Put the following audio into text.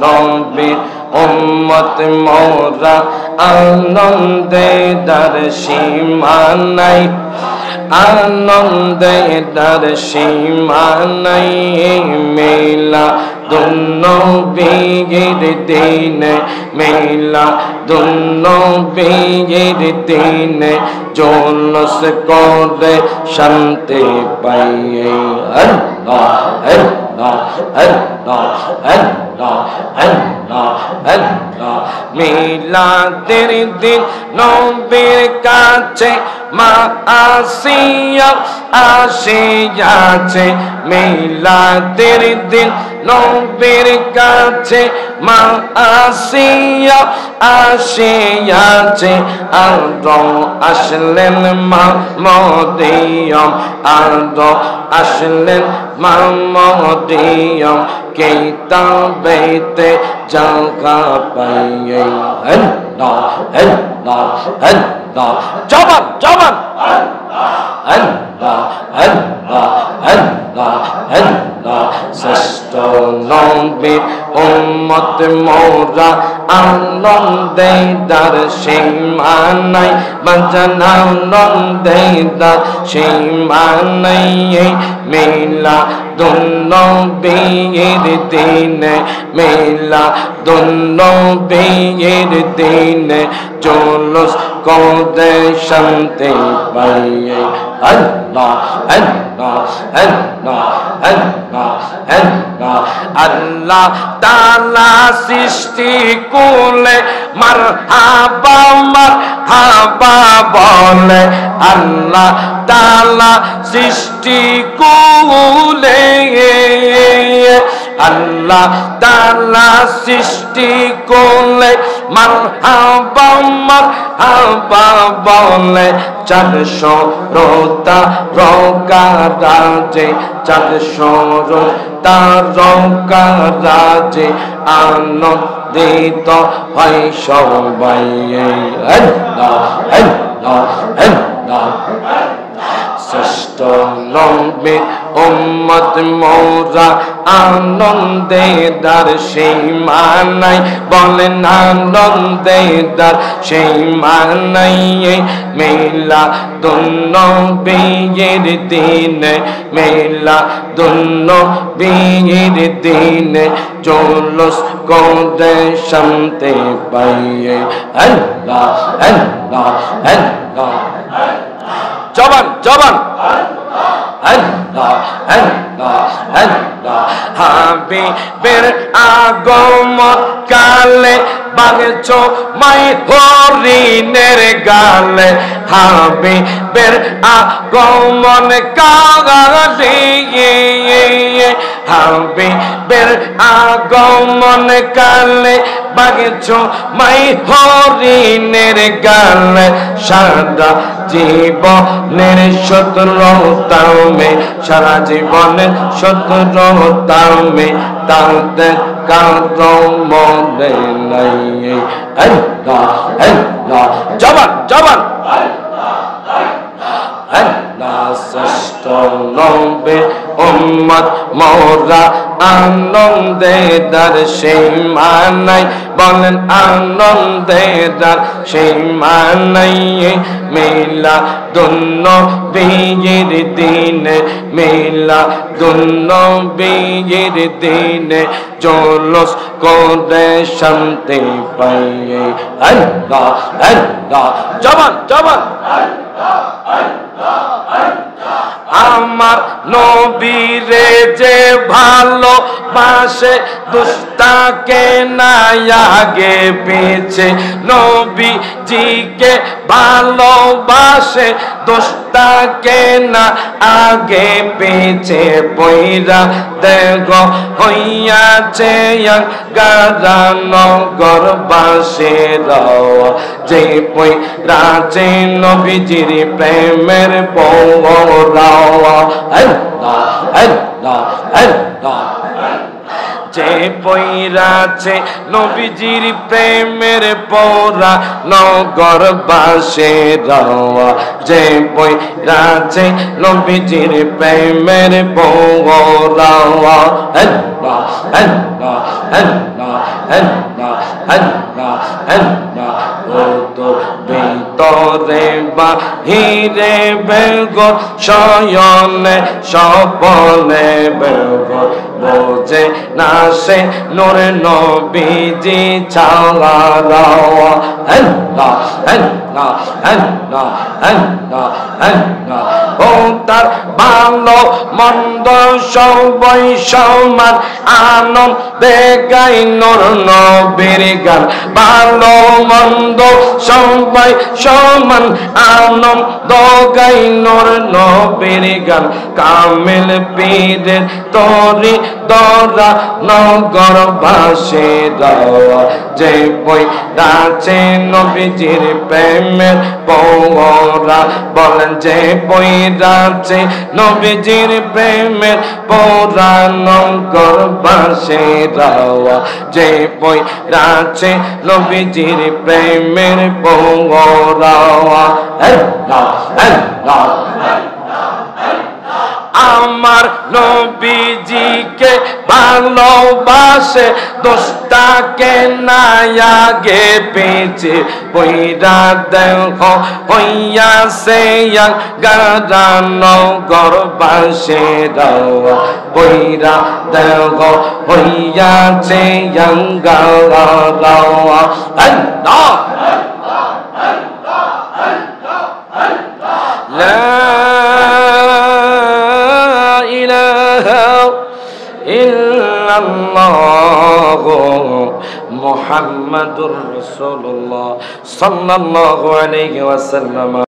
নবীর উম্মত মোরা আনন্দে তার সীমা নাই আনন্দে তার সীমা নাই মিলাদুন্নবীর দিনে মিলাদুন্নবীর দিনে জুলুস করে শান্তি পাই আল্লাহ আল্লাহ আল্লাহ আল্লাহ আল্লাহ আল্লাহ মিলাদের দিন নবীর কাছে মা আসিয়া আসিয়াছে মিলাদের দিন নবীর কাছে মা আসিয়া আসিয়াছে আরো আসলেন মা মরিয়ম আরো আসলেন মা মরিয়ম কিতাবেতে জায়গা পাইয়ে আল্লাহ আল্লাহ আল্লাহ জবান জবান আল্লাহ আল্লাহ আল্লাহ আল্লাহ শ্রেষ্ঠ নবীর উম্মত মোরা আনন্দে তার সীমা নাই বাজানা আনন্দে তার সীমা নাই মিলাদুন্নবীর দিনে মিলাদুন্নবীর দিনে জুলুস করে শান্তি পাইয়ে আল্লাহ আল্লাহ আল্লাহ আল্লাহ আল্লাহ আল্লাহ তাআলা সৃষ্টি কুলে মারহাবা মারহাবা বলে আল্লাহ তাআলা সৃষ্টি কুলে আল্লাহ তাআলা সৃষ্টি কুলে মারহাবা মারহাবা বলে চারশো রোতা রোকারাজে চারশো রোতা রোকারাজে আনন্দিত হয় সবাই আল্লাহ আল্লাহ আল্লাহ শ্রেষ্ঠ নবীর উম্মত মোরা আনন্দে তার সীমা নাই বলেন আনন্দে তার সীমা নাই মিলাদুন্নবীর দিনে মিলাদুন্নবীর দিনে জুলুস করে শান্তি পাইয়ে আল্লাহ আল্লাহ আল্লাহ জবান জবান আল্লাহ আল্লাহ আল্লাহ হাবিবের আগমন কালে বাগছো মাই হরিণের গালে হাবিবের আগমন কালে হাবিবের আগমন কালে বাগছো মাই হরিণের গালে সারা জীবনের শত্রুতামে সারা জীবনের শত্রুতামে তাদের কারো মনে নাই আল্লাহ আল্লাহ জবান জবান আল্লাহ শ্রেষ্ঠ নবীর উম্মত মোরা আনন্দে তার সীমা নাই বলেন আনন্দে তার সীমা নাই মিলাদুন্নবীর দিনে মিলাদুন্নবীর দিনে জুলুস করে শান্তি পাইয়ে আল্লাহ আল্লাহ জবান জবান আমার নবীরে যে ভালোবাসে দুস্তাকে না আগে পেছে নবীজিকে ভালোবাসে দুস্তাকে না আগে পেছে পয়রা দেখো হইয়াছে গারানগর বাসের যে পয়রাছে নবীজির প্রেমের পৌরা আল্লাহ আল্লাহ আল্লাহ যে পয়রাছে নবীজির প্রেমের পৌরা নগর বাসের যে পয়রাছে নবীজির প্রেমের পৌরা আল্লাহ আল্লাহ আল্লাহ আল্লাহ আল্লাহ আল্লাহ ও তো ভিতরে বাহিরে বেগো শয়নে স্বপনে বেগো বোঝে না সে নূর নবীজি ছাড়া আল্লাহ আল্লাহ আল্লাহ আল্লাহ আল্লাহ ও তার ভালো মন্দ সবাই সমান আনন্দে গাই নূর নবীর গান ভালো মন্দ সবাই সমান আনন্দ গাই নূর নবীর গান কামিল পীরের তরি দরা নগর ভাসে দেওয়া যে বই রাচে নবীজির প্রেমের পৌরা বলেন যে বই রাচে নবীজির প্রেমের পৌরা নগর ভাসে দেওয়া যে বই রাচে নবীজির প্রেমের পৌরা আল্লাহ আল্লাহ আমার নবীজিকে ভালোবাসে দোস্তাকে না আগে পেছে বইরা দেহ হইয়াছে গারানো গর্বাসে দেওয়া বইরা দেহ হইয়াছে গারাওয়া আল্লাহ মুহাম্মাদুর রাসূলুল্লাহ সাল্লাল্লাহু আলাইহি ওয়াসাল্লাম।